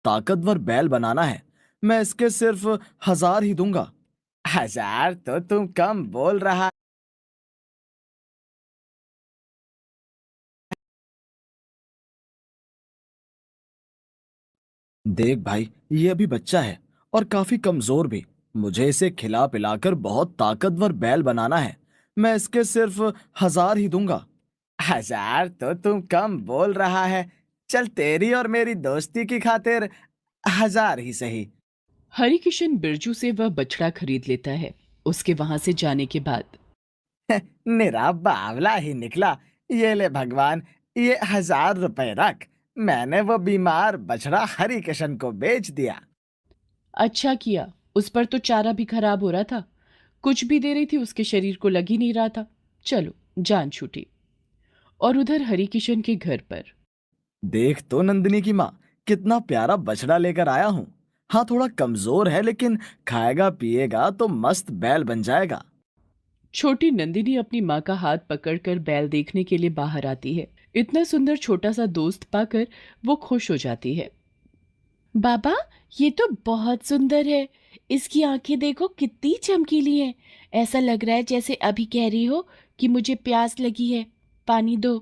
ताकतवर बैल बनाना है। मैं इसके सिर्फ 1000 ही दूंगा। 1000 तो तुम कम बोल रहा। देख भाई, ये अभी बच्चा है और काफी कमजोर भी। मुझे इसे खिला पिलाकर बहुत ताकतवर बैल बनाना है। मैं इसके सिर्फ 1000 ही दूंगा। 1000 तो तुम कम बोल रहा है। चल तेरी और मेरी दोस्ती की खातिर 1000 ही सही। हरिकिशन बिरजू से वह बछड़ा खरीद लेता है। उसके वहां से जाने के बाद निरा बावला ही निकला। ये ले भगवान, ये 1000 रुपए रख। मैंने वो बीमार बछड़ा हरि किशन को बेच दिया। अच्छा किया, उस पर तो चारा भी खराब हो रहा था। कुछ भी दे रही थी उसके शरीर को लग ही नहीं रहा था। चलो, जान छूटी। और उधर हरिकिशन के घर पर देख तो नंदिनी की माँ, कितना प्यारा बछड़ा लेकर आया हूँ। हाँ, थोड़ा कमजोर है लेकिन खाएगा पिएगा तो मस्त बैल बन जाएगा। छोटी नंदिनी अपनी माँ का हाथ पकड़कर बैल देखने के लिए बाहर आती है। इतना सुंदर छोटा सा दोस्त पाकर वो खुश हो जाती है। बाबा, ये तो बहुत सुंदर है। इसकी आंखें देखो कितनी चमकीली हैं। ऐसा लग रहा है जैसे अभी कह रही हो कि मुझे प्यास लगी है, पानी दो।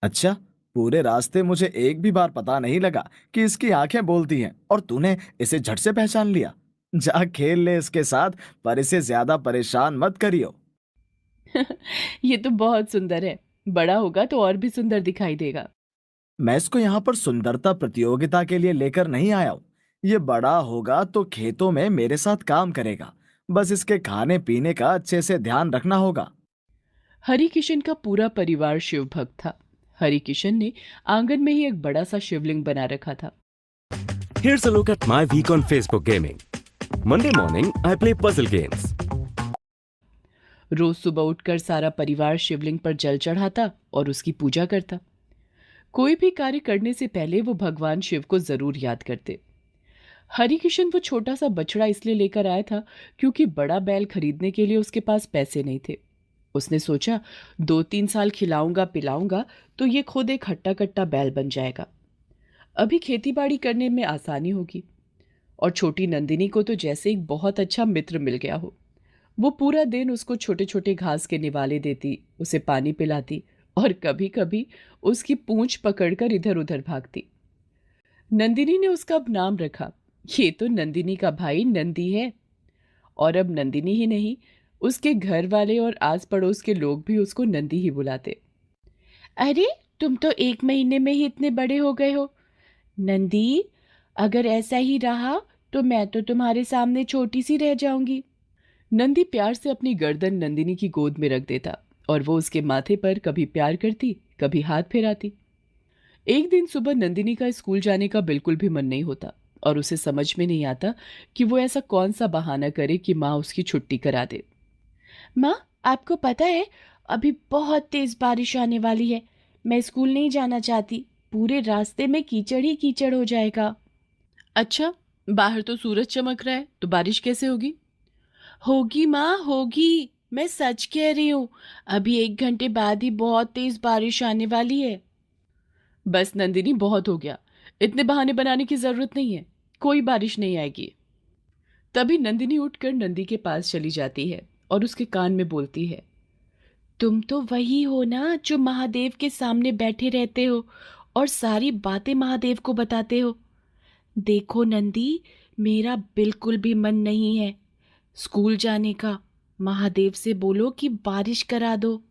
अच्छा, पूरे रास्ते मुझे एक भी बार पता नहीं लगा कि इसकी आंखें बोलती हैं और तूने इसे झट से पहचान लिया। जा खेल ले इसके साथ, पर इसे ज्यादा परेशान मत करियो। ये तो बहुत सुंदर है। बड़ा होगा तो और भी सुंदर दिखाई देगा। मैं इसको यहाँ पर सुंदरता प्रतियोगिता के लिए लेकर नहीं आया हूँ। ये बड़ा होगा तो खेतों में मेरे साथ काम करेगा। बस इसके खाने पीने का अच्छे से ध्यान रखना होगा। हरिकिशन का पूरा परिवार शिव भक्त था। हरिकिशन ने आंगन में ही एक बड़ा सा शिवलिंग बना रखा था। Here's a look at my week on Facebook gaming. Monday morning, I play puzzle games. रोज सुबह उठकर सारा परिवार शिवलिंग पर जल चढ़ाता और उसकी पूजा करता। कोई भी कार्य करने से पहले वो भगवान शिव को जरूर याद करते। हरिकिशन वो छोटा सा बछड़ा इसलिए लेकर आया था क्योंकि बड़ा बैल खरीदने के लिए उसके पास पैसे नहीं थे। उसने सोचा 2-3 साल खिलाऊंगा पिलाऊंगा तो ये खुद एक हट्टा कट्टा बैल बन जाएगा। अभी खेतीबाड़ी करने में आसानी होगी। और छोटी नंदिनी को तो जैसे एक बहुत अच्छा मित्र मिल गया हो। वो पूरा दिन उसको छोटे छोटे घास के निवाले देती, उसे पानी पिलाती और कभी कभी उसकी पूंछ पकड़कर इधर उधर भागती। नंदिनी ने उसका अब नाम रखा, ये तो नंदिनी का भाई नंदी है। और अब नंदिनी ही नहीं, उसके घर वाले और आस पड़ोस के लोग भी उसको नंदी ही बुलाते। अरे, तुम तो 1 महीने में ही इतने बड़े हो गए हो नंदी। अगर ऐसा ही रहा तो मैं तो तुम्हारे सामने छोटी सी रह जाऊंगी। नंदी प्यार से अपनी गर्दन नंदिनी की गोद में रख देता और वो उसके माथे पर कभी प्यार करती, कभी हाथ फेराती। एक दिन सुबह नंदिनी का स्कूल जाने का बिल्कुल भी मन नहीं होता और उसे समझ में नहीं आता कि वो ऐसा कौन सा बहाना करे कि माँ उसकी छुट्टी करा दे। माँ, आपको पता है अभी बहुत तेज बारिश आने वाली है। मैं स्कूल नहीं जाना चाहती। पूरे रास्ते में कीचड़ ही कीचड़ हो जाएगा। अच्छा, बाहर तो सूरज चमक रहा है तो बारिश कैसे होगी? होगी माँ, होगी। मैं सच कह रही हूँ। अभी 1 घंटे बाद ही बहुत तेज बारिश आने वाली है। बस नंदिनी, बहुत हो गया। इतने बहाने बनाने की जरूरत नहीं है। कोई बारिश नहीं आएगी। तभी नंदिनी उठकर नंदी के पास चली जाती है और उसके कान में बोलती है, तुम तो वही हो ना जो महादेव के सामने बैठे रहते हो और सारी बातें महादेव को बताते हो। देखो नंदी, मेरा बिल्कुल भी मन नहीं है स्कूल जाने का। महादेव से बोलो कि बारिश करा दो।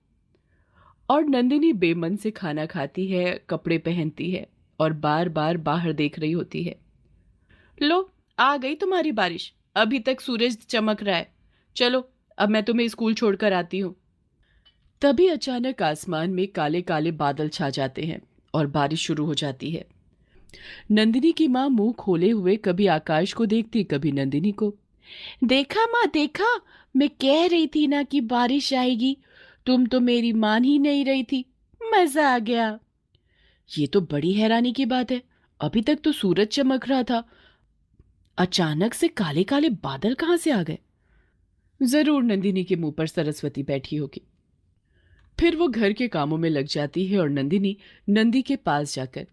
और नंदिनी बेमन से खाना खाती है, कपड़े पहनती है और बार बार बाहर देख रही होती है। लो, आ गई तुम्हारी बारिश। अभी तक सूरज चमक रहा है। चलो, अब मैं तुम्हें स्कूल छोड़कर आती हूँ। तभी अचानक आसमान में काले काले बादल छा जाते हैं और बारिश शुरू हो जाती है। नंदिनी की माँ मुंह खोले हुए कभी आकाश को देखती, कभी नंदिनी को। देखा माँ, देखा, मैं कह रही थी ना कि बारिश आएगी। तुम तो मेरी मान ही नहीं रही थी। मजा आ गया। ये तो बड़ी हैरानी की बात है। अभी तक तो सूरज चमक रहा था, अचानक से काले काले बादल कहाँ से आ गए? जरूर नंदिनी के मुंह पर सरस्वती बैठी होगी। फिर वो घर के कामों में लग जाती है और नंदिनी नंदी के पास जाकर,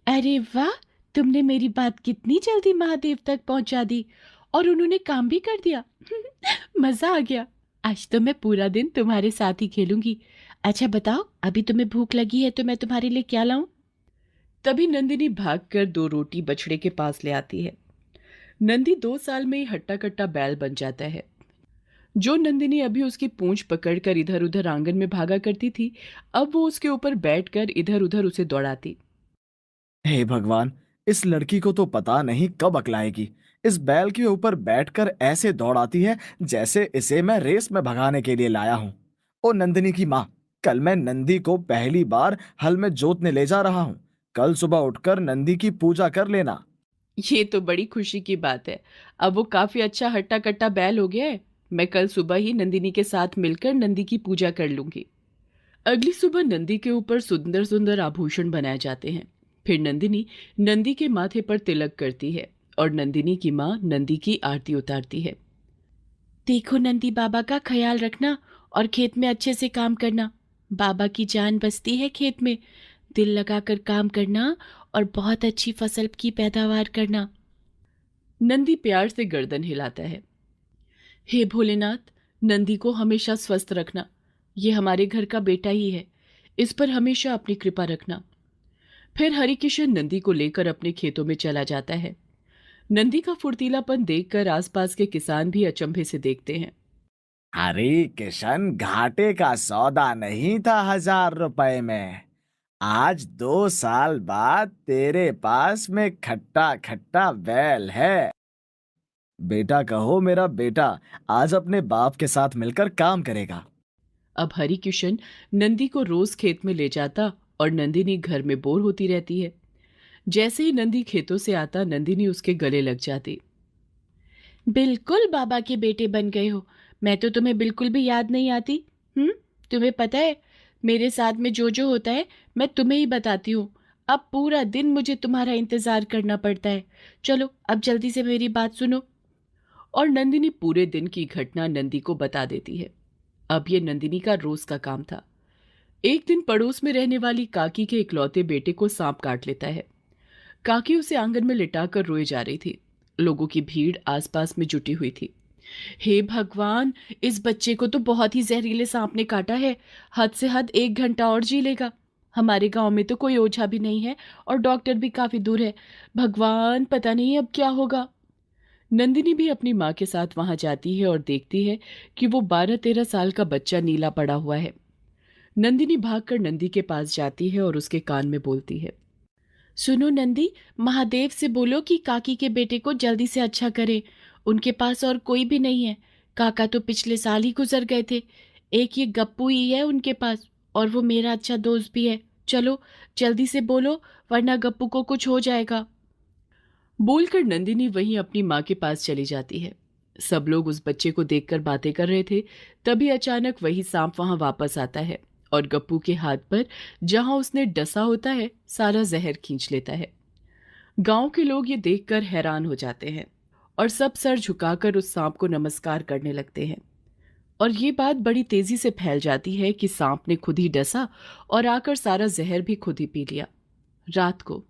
अरे वाह, तुमने मेरी बात कितनी जल्दी महादेव तक पहुंचा दी और उन्होंने काम भी कर दिया। मजा आ गया। आज तो मैं पूरा दिन तुम्हारे साथ ही खेलूंगी। अच्छा बताओ, अभी तुम्हें भूख लगी है तो मैं तुम्हारे लिए क्या लाऊं? तभी नंदिनी भागकर 2 रोटी बछड़े के पास ले आती है। नंदी 2 साल में ही हट्टा कट्टा बैल बन जाता है। जो नंदिनी अभी उसकी पूंछ पकड़कर इधर उधर आंगन में भागा करती थी, अब वो उसके ऊपर बैठकर इधर उधर उसे दौड़ाती। हे भगवान, इस लड़की को तो पता नहीं कब अकलाएगी। इस बैल के ऊपर बैठकर ऐसे दौड़ाती है जैसे इसे मैं रेस में भगाने के लिए लाया हूं। ओ नंदिनी की माँ, कल मैं नंदी को पहली बार हल में जोतने ले जा रहा हूँ। कल सुबह उठकर नंदी की पूजा कर लेना। ये तो बड़ी खुशी की बात है। अब वो काफी अच्छा हट्टा कट्टा बैल हो गया है। मैं कल सुबह ही नंदिनी के साथ मिलकर नंदी की पूजा कर लूंगी। अगली सुबह नंदी के ऊपर सुंदर सुंदर आभूषण बनाए जाते हैं। फिर नंदिनी नंदी के माथे पर तिलक करती है और नंदिनी की माँ नंदी की आरती उतारती है। देखो नंदी, बाबा का ख्याल रखना और खेत में अच्छे से काम करना। बाबा की जान बसती है खेत में। दिल लगाकर काम करना और बहुत अच्छी फसल की पैदावार करना। नंदी प्यार से गर्दन हिलाता है। हे भोलेनाथ, नंदी को हमेशा स्वस्थ रखना। ये हमारे घर का बेटा ही है। इस पर हमेशा अपनी कृपा रखना। फिर हरिकिशन नंदी को लेकर अपने खेतों में चला जाता है। नंदी का फुर्तीलापन देखकर आसपास के किसान भी अचंभे से देखते हैं। अरे किशन, घाटे का सौदा नहीं था 1000 रुपए में। आज 2 साल बाद तेरे पास में खट्टा खट्टा बैल है। बेटा कहो मेरा बेटा आज अपने बाप के साथ मिलकर काम करेगा। अब हरिकिशन नंदी को रोज खेत में ले जाता और नंदिनी घर में बोर होती रहती है। जैसे ही नंदी खेतों से आता, नंदिनी उसके गले लग जाती। बिल्कुल बाबा के बेटे बन गए हो। मैं तो तुम्हें बिल्कुल भी याद नहीं आती। तुम्हें पता है, मेरे साथ में जो जो होता है मैं तुम्हें ही बताती हूँ। अब पूरा दिन मुझे तुम्हारा इंतजार करना पड़ता है। चलो अब जल्दी से मेरी बात सुनो। और नंदिनी पूरे दिन की घटना नंदी को बता देती है। अब ये नंदिनी का रोज का काम था। एक दिन पड़ोस में रहने वाली काकी के इकलौते बेटे को सांप काट लेता है। काकी उसे आंगन में लिटाकर रोए जा रही थी। लोगों की भीड़ आसपास में जुटी हुई थी। हे भगवान, इस बच्चे को तो बहुत ही जहरीले सांप ने काटा है। हद से हद 1 घंटा और जी लेगा। हमारे गांव में तो कोई ओझा भी नहीं है और डॉक्टर भी काफी दूर है। भगवान, पता नहीं अब क्या होगा। नंदिनी भी अपनी माँ के साथ वहां जाती है और देखती है कि वो 12-13 साल का बच्चा नीला पड़ा हुआ है। नंदिनी भागकर नंदी के पास जाती है और उसके कान में बोलती है, सुनो नंदी, महादेव से बोलो कि काकी के बेटे को जल्दी से अच्छा करे। उनके पास और कोई भी नहीं है। काका तो पिछले साल ही गुजर गए थे। एक ये गप्पू ही है उनके पास और वो मेरा अच्छा दोस्त भी है। चलो जल्दी से बोलो, वरना गप्पू को कुछ हो जाएगा। बोलकर नंदिनी वहीं अपनी माँ के पास चली जाती है। सब लोग उस बच्चे को देखकर बातें कर रहे थे। तभी अचानक वही सांप वहां वापस आता है और गप्पू के हाथ पर जहां उसने डसा होता है सारा जहर खींच लेता है। गांव के लोग ये देखकर हैरान हो जाते हैं और सब सर झुकाकर उस सांप को नमस्कार करने लगते हैं। और ये बात बड़ी तेजी से फैल जाती है कि सांप ने खुद ही डसा और आकर सारा जहर भी खुद ही पी लिया। रात को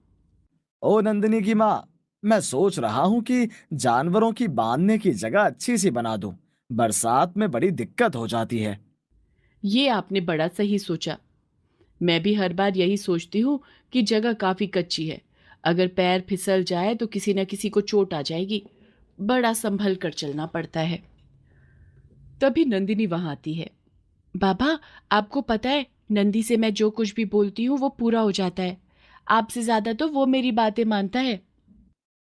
ओ नंदिनी की माँ, मैं सोच रहा हूँ कि जानवरों की बांधने की जगह अच्छी सी बना दूं। बरसात में बड़ी दिक्कत हो जाती है। ये आपने बड़ा सही सोचा। मैं भी हर बार यही सोचती हूँ कि जगह काफी कच्ची है। अगर पैर फिसल जाए तो किसी न किसी को चोट आ जाएगी। बड़ा संभल कर चलना पड़ता है। तभी नंदिनी वहां आती है। बाबा, आपको पता है, नंदी से मैं जो कुछ भी बोलती हूँ वो पूरा हो जाता है। आपसे ज्यादा तो वो मेरी बातें मानता है।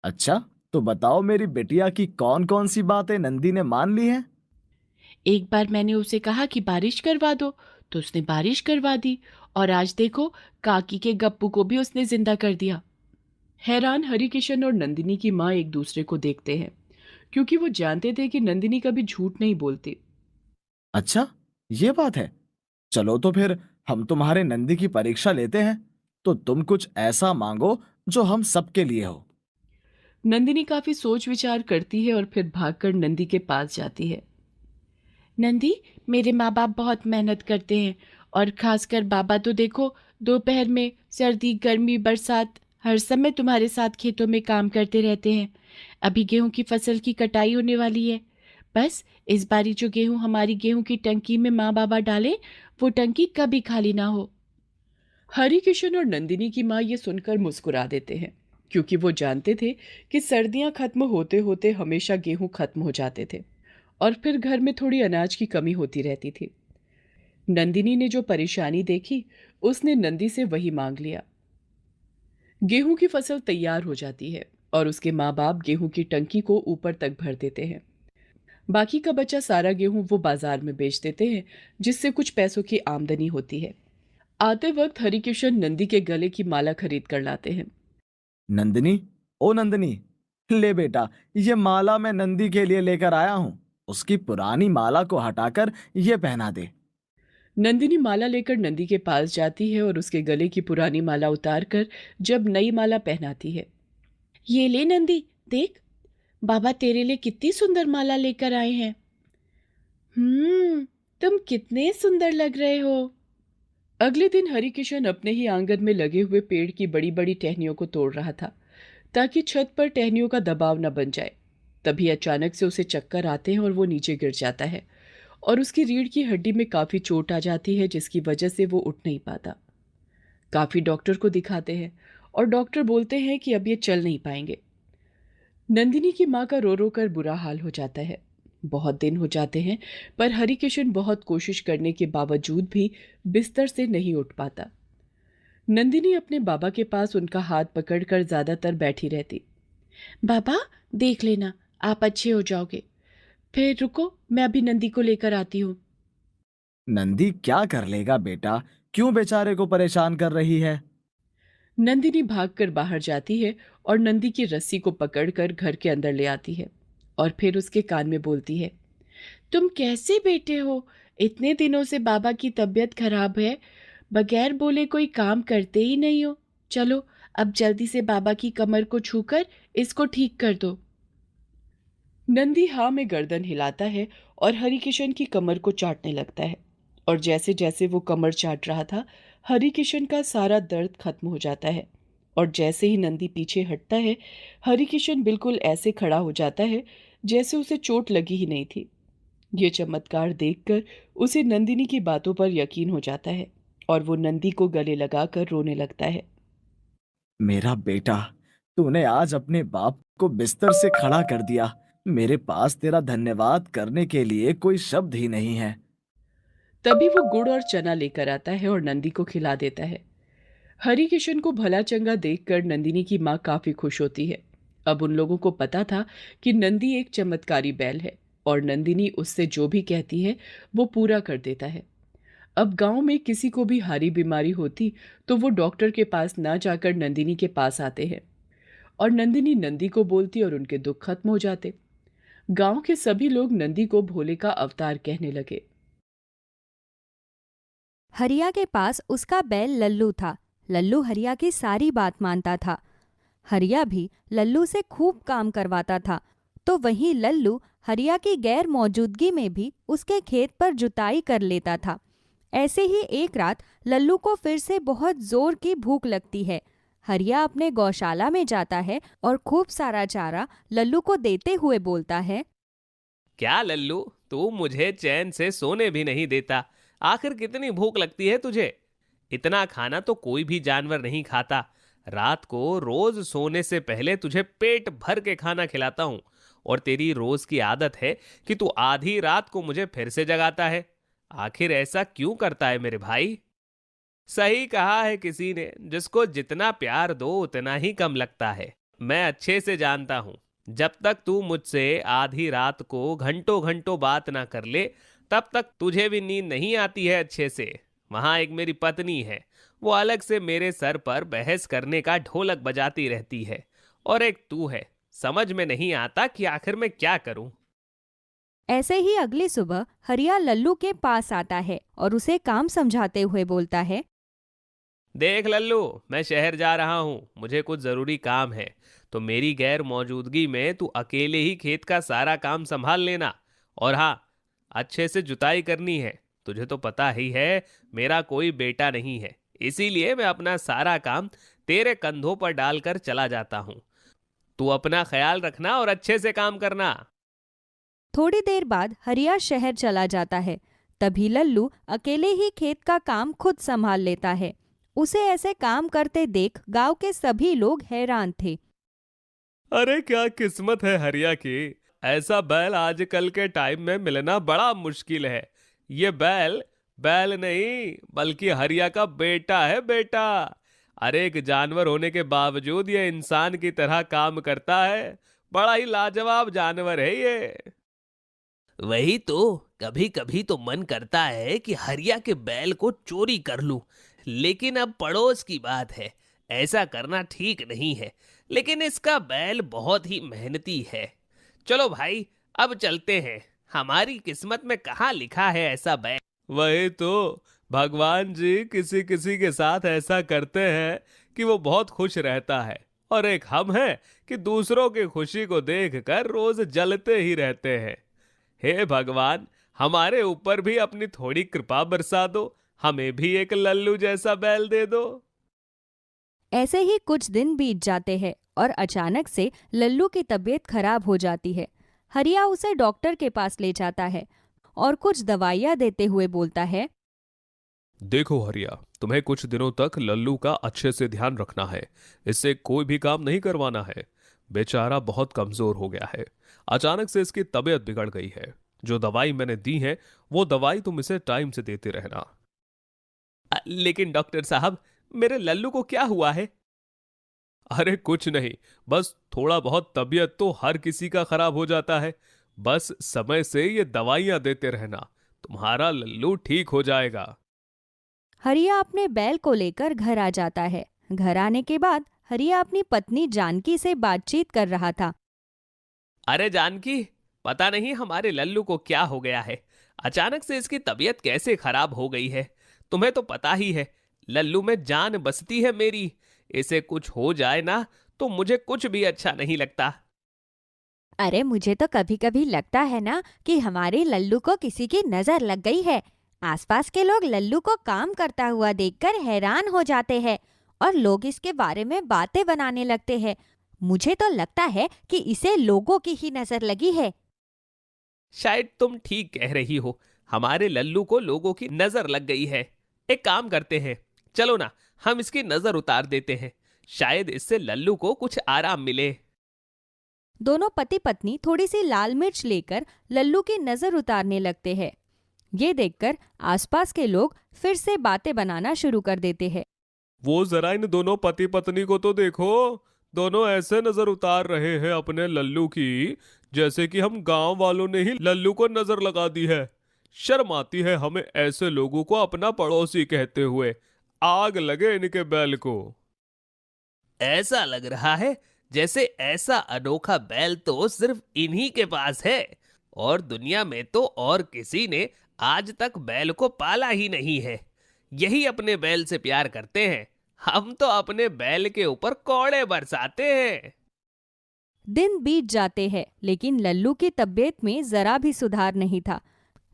अच्छा, तो बताओ मेरी बिटिया की कौन कौन सी बातें नंदी ने मान ली हैं? एक बार मैंने उसे कहा कि बारिश करवा दो, तो उसने बारिश करवा दी। और आज देखो, काकी के गप्पू को भी उसने जिंदा कर दिया। हैरान हरिकिशन और नंदिनी की माँ एक दूसरे को देखते हैं, क्योंकि वो जानते थे कि नंदिनी कभी झूठ नहीं बोलती। अच्छा, ये बात है। चलो तो फिर हम तुम्हारे नंदी की परीक्षा लेते हैं। तो तुम कुछ ऐसा मांगो जो हम सबके लिए हो। नंदिनी काफी सोच विचार करती है और फिर भागकर नंदी के पास जाती है। नंदी, मेरे माँ बाप बहुत मेहनत करते हैं और खासकर बाबा तो देखो, दोपहर में सर्दी गर्मी बरसात हर समय तुम्हारे साथ खेतों में काम करते रहते हैं। अभी गेहूं की फसल की कटाई होने वाली है। बस इस बारी जो गेहूं हमारी गेहूं की टंकी में माँ बाबा डाले, वो टंकी कभी खाली ना हो। हरिकिशन और नंदिनी की माँ ये सुनकर मुस्कुरा देते हैं, क्योंकि वो जानते थे कि सर्दियां खत्म होते होते हमेशा गेहूं खत्म हो जाते थे और फिर घर में थोड़ी अनाज की कमी होती रहती थी। नंदिनी ने जो परेशानी देखी, उसने नंदी से वही मांग लिया। गेहूं की फसल तैयार हो जाती है और उसके माँ बाप गेहूं की टंकी को ऊपर तक भर देते हैं। बाकी का बचा सारा गेहूं वो बाजार में बेच देते हैं, जिससे कुछ पैसों की आमदनी होती है। आते वक्त हरिकिशन नंदी के गले की माला खरीद कर लाते हैं। नंदिनी, ओ नंदिनी, ले बेटा, ये माला मैं नंदी के लिए लेकर आया हूं। उसकी पुरानी माला को हटाकर ये पहना दे। नंदिनी माला लेकर नंदी के पास जाती है और उसके गले की पुरानी माला उतार कर जब नई माला पहनाती है। ये ले नंदी, देख, बाबा तेरे लिए कितनी सुंदर माला लेकर आए हैं। तुम कितने सुंदर लग रहे हो। अगले दिन हरिकिशन अपने ही आंगन में लगे हुए पेड़ की बड़ी बड़ी टहनियों को तोड़ रहा था, ताकि छत पर टहनियों का दबाव न बन जाए। तभी अचानक से उसे चक्कर आते हैं और वो नीचे गिर जाता है और उसकी रीढ़ की हड्डी में काफी चोट आ जाती है, जिसकी वजह से वो उठ नहीं पाता। काफी डॉक्टर को दिखाते हैं और डॉक्टर बोलते हैं कि अब ये चल नहीं पाएंगे। नंदिनी की माँ का रो रो कर बुरा हाल हो जाता है। बहुत दिन हो जाते हैं, पर हरिकिशन बहुत कोशिश करने के बावजूद भी बिस्तर से नहीं उठ पाता। नंदिनी अपने बाबा के पास उनका हाथ पकड़कर ज्यादातर बैठी रहती। बाबा, देख लेना, आप अच्छे हो जाओगे। फिर रुको, मैं अभी नंदी को लेकर आती हूँ। नंदी क्या कर लेगा बेटा? क्यों बेचारे को परेशान कर रही है? नंदिनी भागकर बाहर जाती है और नंदी की रस्सी को पकड़कर घर के अंदर ले आती है और फिर उसके कान में बोलती है, तुम कैसे बेटे हो? इतने दिनों से बाबा की तबीयत खराब है, बगैर बोले कोई काम करते ही नहीं हो। चलो, अब जल्दी से बाबा की कमर को छूकर इसको ठीक कर दो। नंदी हाँ में गर्दन हिलाता है और हरिकिशन की कमर को चाटने लगता है, और जैसे जैसे वो कमर चाट रहा था, हरिकिशन का सारा दर्द खत्म हो जाता है। और जैसे ही नंदी पीछे हटता है, हरिकिशन बिल्कुल ऐसे खड़ा हो जाता है जैसे उसे चोट लगी ही नहीं थी। ये चमत्कार देखकर उसे नंदिनी की बातों पर यकीन हो जाता है और वो नंदी को गले लगाकर रोने लगता है। मेरा बेटा, तूने आज अपने बाप को बिस्तर से खड़ा कर दिया। मेरे पास तेरा धन्यवाद करने के लिए कोई शब्द ही नहीं है। तभी वो गुड़ और चना लेकर आता है और नंदी को खिला देता है। हरिकिशन को भला चंगा देखकर नंदिनी की माँ काफी खुश होती है। अब उन लोगों को पता था कि नंदी एक चमत्कारी बैल है और नंदिनी उससे जो भी कहती है वो पूरा कर देता है। अब गांव में किसी को भी हारी बीमारी होती तो वो डॉक्टर के पास ना जाकर नंदिनी के पास आते हैं और नंदिनी नंदी को बोलती और उनके दुख खत्म हो जाते। गांव के सभी लोग नंदी को भोले का अवतार कहने लगे। हरिया के पास उसका बैल लल्लू था। लल्लू हरिया की सारी बात मानता था। हरिया भी लल्लू से खूब काम करवाता था। तो वहीं लल्लू हरिया की गैर मौजूदगी में भी उसके खेत पर जुताई कर लेता था। ऐसे ही एक रात लल्लू को फिर से बहुत जोर की भूख लगती है। हरिया अपने गौशाला में जाता है और खूब सारा चारा लल्लू को देते हुए बोलता है, क्या लल्लू, तू मुझे चैन से सोने भी नहीं देता। आखिर कितनी भूख लगती है तुझे? इतना खाना तो कोई भी जानवर नहीं खाता। रात को रोज सोने से पहले तुझे पेट भर के खाना खिलाता हूँ, और तेरी रोज की आदत है कि तू आधी रात को मुझे फिर से जगाता है। आखिर ऐसा क्यों करता है मेरे भाई? सही कहा है किसी ने, जिसको जितना प्यार दो उतना ही कम लगता है। मैं अच्छे से जानता हूँ, जब तक तू मुझसे आधी रात को घंटों घंटों बात ना कर ले, तब तक तुझे भी नींद नहीं आती है अच्छे से। वहां एक मेरी पत्नी है, वो अलग से मेरे सर पर बहस करने का ढोलक बजाती रहती है, और एक तू है। समझ में नहीं आता कि आखिर मैं क्या करूं। ऐसे ही अगली सुबह हरिया लल्लू के पास आता है और उसे काम समझाते हुए बोलता है, देख लल्लू, मैं शहर जा रहा हूँ, मुझे कुछ जरूरी काम है, तो मेरी गैर मौजूदगी में तू अकेले ही खेत का सारा काम संभाल लेना। और हाँ, अच्छे से जुताई करनी है। तुझे तो पता ही है, मेरा कोई बेटा नहीं है, इसीलिए मैं अपना सारा काम तेरे कंधों पर डालकर चला जाता हूं। तू अपना ख्याल रखना और अच्छे से काम करना। थोड़ी देर बाद हरिया शहर चला जाता है। तभी लल्लू अकेले ही खेत का काम खुद संभाल लेता है। उसे ऐसे काम करते देख गांव के सभी लोग हैरान थे। अरे क्या किस्मत है हरिया की, ऐसा बैल आजकल के टाइम में मिलना बड़ा मुश्किल है। ये बैल बैल नहीं बल्कि हरिया का बेटा है, बेटा। अरे एक जानवर होने के बावजूद ये इंसान की तरह काम करता है। बड़ा ही लाजवाब जानवर है ये। वही तो, कभी कभी तो मन करता है कि हरिया के बैल को चोरी कर लूं, लेकिन अब पड़ोस की बात है, ऐसा करना ठीक नहीं है। लेकिन इसका बैल बहुत ही मेहनती है। चलो भाई, अब चलते हैं। हमारी किस्मत में कहाँ लिखा है ऐसा बैल। वही तो, भगवान जी किसी किसी के साथ ऐसा करते हैं कि वो बहुत खुश रहता है, और एक हम हैं कि दूसरों की खुशी को देखकर रोज जलते ही रहते हैं। हे भगवान, हमारे ऊपर भी अपनी थोड़ी कृपा बरसा दो, हमें भी एक लल्लू जैसा बैल दे दो। ऐसे ही कुछ दिन बीत जाते हैं और अचानक से लल्लू की तबीयत खराब हो जाती है। हरिया उसे डॉक्टर के पास ले जाता है और कुछ दवाइयाँ देते हुए बोलता है, देखो हरिया, तुम्हें कुछ दिनों तक लल्लू का अच्छे से ध्यान रखना है। इससे कोई भी काम नहीं करवाना है। बेचारा बहुत कमजोर हो गया है। अचानक से इसकी तबीयत बिगड़ गई है। जो दवाई मैंने दी है वो दवाई तुम इसे टाइम से देते रहना। लेकिन डॉक्टर साहब, मेरे लल्लू को क्या हुआ है? अरे कुछ नहीं, बस थोड़ा बहुत तबीयत तो हर किसी का खराब हो जाता है। बस समय से ये दवाइयां देते रहना, तुम्हारा लल्लू ठीक हो जाएगा। हरिया अपने बैल को लेकर घर आ जाता है। घर आने के बाद हरिया अपनी पत्नी जानकी से बातचीत कर रहा था। अरे जानकी, पता नहीं हमारे लल्लू को क्या हो गया है। अचानक से इसकी तबीयत कैसे खराब हो गई है। तुम्हें तो पता ही है, लल्लू में जान बसती है मेरी। इसे कुछ हो जाए ना तो मुझे कुछ भी अच्छा नहीं लगता। अरे मुझे तो कभी कभी लगता है ना कि हमारे लल्लू को किसी की नजर लग गई है। आसपास के लोग लल्लू को काम करता हुआ देखकर हैरान हो जाते हैं और लोग इसके बारे में बातें बनाने लगते हैं। मुझे तो लगता है कि इसे लोगों की ही नजर लगी है। शायद तुम ठीक कह रही हो, हमारे लल्लू को लोगों की नजर लग गई है। एक काम करते हैं, चलो ना, हम इसकी नजर उतार देते हैं। शायद इससे लल्लू को कुछ आराम मिले। दोनों पति पत्नी थोड़ी सी लाल मिर्च लेकर लल्लू की नजर उतारने लगते हैं। ये देखकर आसपास के लोग फिर से बातें बनाना शुरू कर देते हैं। वो जरा इन दोनों पति पत्नी को तो देखो, दोनों ऐसे नजर उतार रहे हैं अपने लल्लू की जैसे कि हम गांव वालों ने ही लल्लू को नजर लगा दी है। शर्म आती है हमें ऐसे लोगों को अपना पड़ोसी कहते हुए। आग लगे इनके बैल को। ऐसा लग रहा है जैसे ऐसा अनोखा बैल तो सिर्फ इन्हीं के पास है, और दुनिया में तो और किसी ने आज तक बैल को पाला ही नहीं है। यही अपने बैल से प्यार करते हैं। हम तो अपने बैल के ऊपर कौड़े बरसाते हैं। दिन बीत जाते हैं लेकिन लल्लू की तबीयत में जरा भी सुधार नहीं था।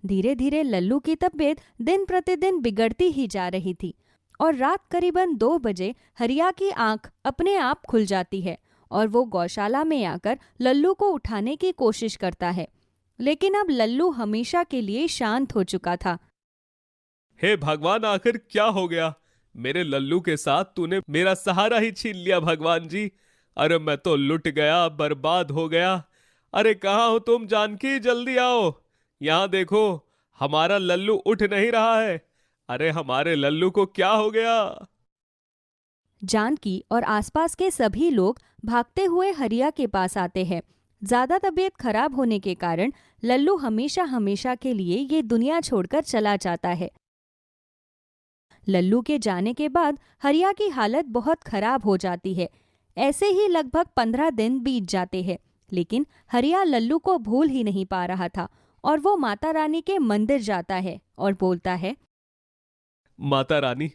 धीरे धीरे लल्लू की तबीयत दिन प्रतिदिन बिगड़ती ही जा रही थी और रात करीबन 2 बजे हरिया की आंख अपने आप खुल जाती है और वो गौशाला में आकर लल्लू को उठाने की कोशिश करता है। लेकिन अब लल्लू हमेशा के लिए शांत हो चुका था। हे भगवान, आखिर क्या हो गया? मेरे लल्लू के साथ तूने मेरा सहारा ही छीन लिया भगवान जी। अरे मैं तो लुट गया, बर्बाद हो गया। अरे कहाँ हो तुम जानकी, जल्दी आओ। यहाँ देखो, हमारा लल्लू उठ नहीं रहा है। अरे हमारे लल्लू को क्या हो गया? जानकी और आसपास के सभी लोग भागते हुए हरिया के पास आते हैं। ज्यादा तबीयत खराब होने के कारण लल्लू हमेशा हमेशा के लिए ये दुनिया छोड़कर चला जाता है। लल्लू के जाने के बाद हरिया की हालत बहुत खराब हो जाती है। ऐसे ही लगभग 15 दिन बीत जाते हैं, लेकिन हरिया लल्लू को भूल ही नहीं पा रहा था और वो माता रानी के मंदिर जाता है और बोलता है, माता रानी,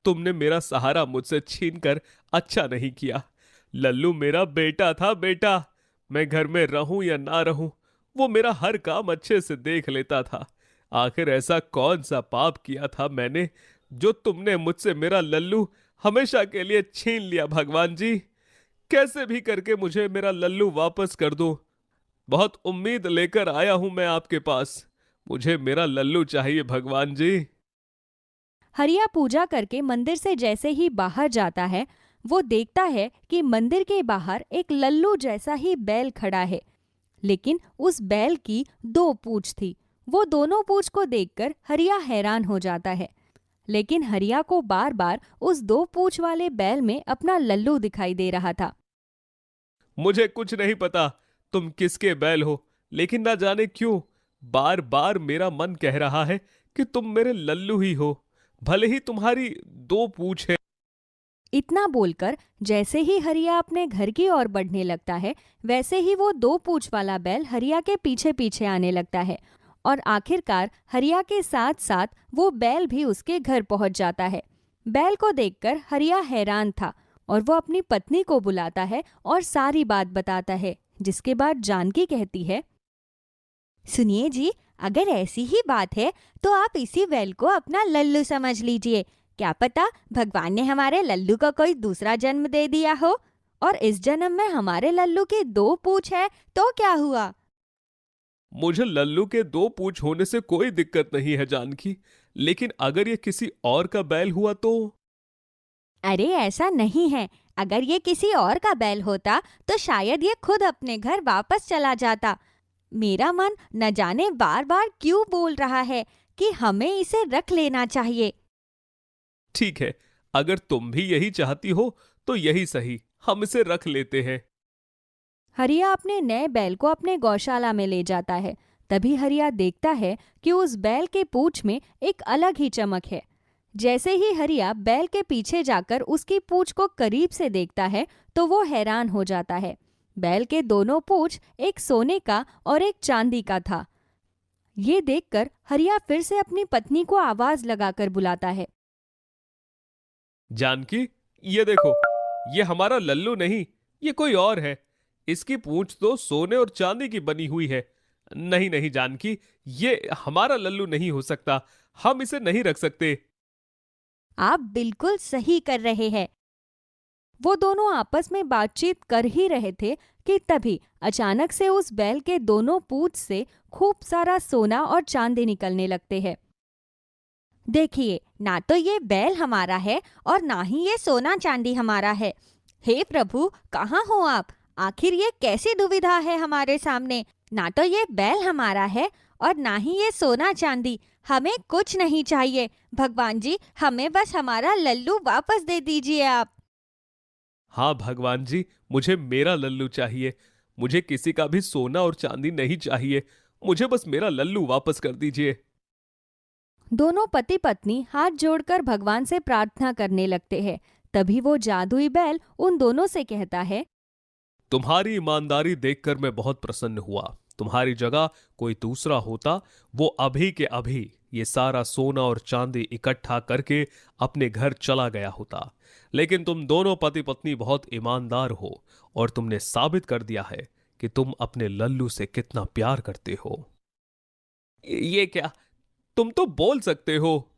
तुमने मेरा सहारा मुझसे छीनकर अच्छा नहीं किया। लल्लू मेरा बेटा था, बेटा। मैं घर में रहूं या ना रहूं, वो मेरा हर काम अच्छे से देख लेता था। आखिर ऐसा कौन सा पाप किया था मैंने जो तुमने मुझसे मेरा लल्लू हमेशा के लिए छीन लिया भगवान जी। कैसे भी करके मुझे मेरा लल्लू वापस कर दो। बहुत उम्मीद लेकर आया हूं मैं आपके पास। मुझे मेरा लल्लू चाहिए भगवान जी। हरिया पूजा करके मंदिर से जैसे ही बाहर जाता है, वो देखता है कि मंदिर के बाहर एक लल्लू जैसा ही बैल खड़ा है, लेकिन उस बैल की 2 पूंछ थी। वो दोनों पूंछ को देखकर हरिया हैरान हो जाता है, लेकिन हरिया को बार बार उस 2 पूंछ वाले बैल में अपना लल्लू दिखाई दे रहा था। मुझे कुछ नहीं पता तुम किसके बैल हो, लेकिन ना जाने क्यों बार बार मेरा मन कह रहा है कि तुम मेरे लल्लू ही हो, भले ही तुम्हारी 2 पूंछ है। इतना बोलकर जैसे ही हरिया अपने घर की ओर बढ़ने लगता है, वैसे ही वो 2 पूंछ वाला बैल हरिया के पीछे पीछे आने लगता है और आखिरकार हरिया के साथ साथ वो बैल भी उसके घर पहुंच जाता है। बैल को देखकर हरिया हैरान था और वो अपनी पत्नी को बुलाता है और सारी बात बताता है, जिसके बाद जानकी कहती है, सुनिए जी, अगर ऐसी ही बात है तो आप इसी बैल को अपना लल्लू समझ लीजिए। क्या पता भगवान ने हमारे लल्लू को कोई दूसरा जन्म दे दिया हो, और इस जन्म में हमारे लल्लू की 2 पूंछ है तो क्या हुआ। मुझे लल्लू के 2 पूंछ होने से कोई दिक्कत नहीं है जानकी, लेकिन अगर ये किसी और का बैल हुआ तो? अरे ऐसा नहीं है, अगर ये किसी और का बैल होता तो शायद ये खुद अपने घर वापस चला जाता। मेरा मन न जाने बार बार क्यों बोल रहा है कि हमें इसे रख लेना चाहिए। ठीक है, अगर तुम भी यही चाहती हो तो यही सही, हम इसे रख लेते हैं। हरिया अपने नए बैल को अपने गौशाला में ले जाता है। तभी हरिया देखता है कि उस बैल के पूंछ में एक अलग ही चमक है। जैसे ही हरिया बैल के पीछे जाकर उसकी पूंछ को करीब से देखता है तो वो हैरान हो जाता है। बैल के दोनों पूंछ एक सोने का और एक चांदी का था। ये देखकर हरिया फिर से अपनी पत्नी को आवाज लगाकर बुलाता है, जानकी, ये देखो, ये हमारा लल्लू नहीं, ये कोई और है। इसकी पूंछ तो सोने और चांदी की बनी हुई है। नहीं नहीं जानकी, ये हमारा लल्लू नहीं हो सकता, हम इसे नहीं रख सकते। आप बिल्कुल सही कर रहे हैं। वो दोनों आपस में बातचीत कर ही रहे थे कि तभी अचानक से उस बैल के दोनों पूंछ से खूब सारा सोना और चांदी निकलने लगते हैं। देखिए, ना तो ये बैल हमारा है और ना ही ये सोना चांदी हमारा है। हे प्रभु, कहाँ हो आप? आखिर ये कैसी दुविधा है हमारे सामने? ना तो ये बैल हमारा है और ना ही ये सोना चांदी। हमें कुछ नहीं चाहिए भगवान जी, हमें बस हमारा लल्लू वापस दे दीजिए आप। हाँ भगवान जी, मुझे मेरा लल्लू चाहिए। मुझे किसी का भी सोना और चांदी नहीं चाहिए। मुझे बस मेरा लल्लू वापस कर दीजिए। दोनों पति पत्नी हाथ जोड़कर भगवान से प्रार्थना करने लगते हैं। तभी वो जादुई बैल उन दोनों से कहता है, तुम्हारी ईमानदारी देखकर मैं बहुत प्रसन्न हुआ। तुम्हारी जगह कोई दूसरा होता, वो अभी के अभी ये सारा सोना और चांदी इकट्ठा करके अपने घर चला गया होता। लेकिन तुम दोनों पति पत्नी बहुत ईमानदार हो और तुमने साबित कर दिया है कि तुम अपने लल्लू से कितना प्यार करते हो। ये क्या, तुम तो बोल सकते हो?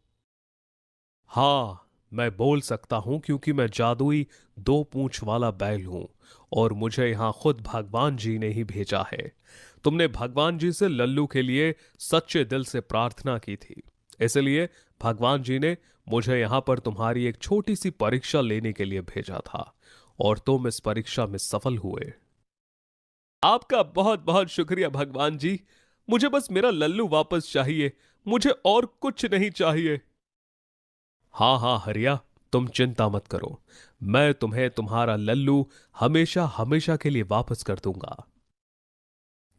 हाँ, मैं बोल सकता हूं क्योंकि मैं जादुई 2 पूंछ वाला बैल हूं और मुझे यहां खुद भगवान जी ने ही भेजा है। तुमने भगवान जी से लल्लू के लिए सच्चे दिल से प्रार्थना की थी, इसलिए भगवान जी ने मुझे यहां पर तुम्हारी एक छोटी सी परीक्षा लेने के लिए भेजा था और तुम इस परीक्षा में सफल हुए। आपका बहुत बहुत शुक्रिया भगवान जी। मुझे बस मेरा लल्लू वापस चाहिए, मुझे और कुछ नहीं चाहिए। हाँ हाँ हरिया, तुम चिंता मत करो, मैं तुम्हें तुम्हारा लल्लू हमेशा हमेशा के लिए वापस कर दूंगा।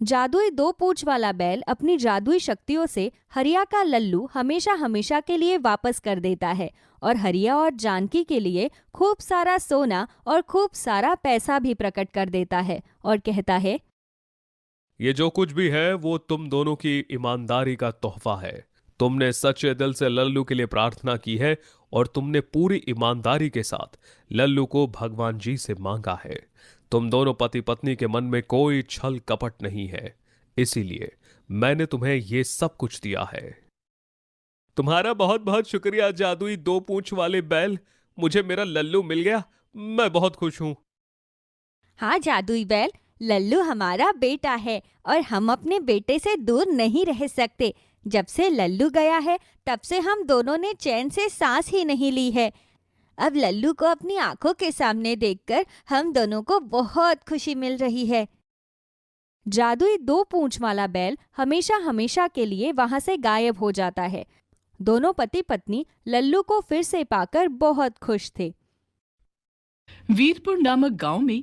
जादुई 2 पूंछ वाला बैल अपनी जादुई शक्तियों से हरिया का लल्लू हमेशा हमेशा के लिए वापस कर देता है और हरिया और जानकी के लिए खूब सारा सोना और खूब सारा पैसा भी प्रकट कर देता है और कहता है, ये जो कुछ भी है वो तुम दोनों की ईमानदारी का तोहफा है। तुमने सच्चे दिल से लल्लू के लिए प्रार्थना की है और तुमने पूरी ईमानदारी के साथ लल्लू को भगवान जी से मांगा है। तुम दोनों पति पत्नी के मन में कोई छल कपट नहीं है, इसीलिए मैंने तुम्हें ये सब कुछ दिया है। तुम्हारा बहुत बहुत शुक्रिया जादुई 2 पूंछ वाले बैल। मुझे मेरा लल्लू मिल गया, मैं बहुत खुश हूँ। हाँ जादुई बैल, लल्लू हमारा बेटा है और हम अपने बेटे से दूर नहीं रह सकते। जब से लल्लू गया है तब से हम दोनों ने चैन से सांस ही नहीं ली है। अब लल्लू को अपनी आंखों के सामने देखकर हम दोनों को बहुत खुशी मिल रही है। जादुई 2 पूंछ वाला बैल हमेशा हमेशा के लिए वहां से गायब हो जाता है। दोनों पति पत्नी लल्लू को फिर से पाकर बहुत खुश थे। वीरपुर नामक गांव में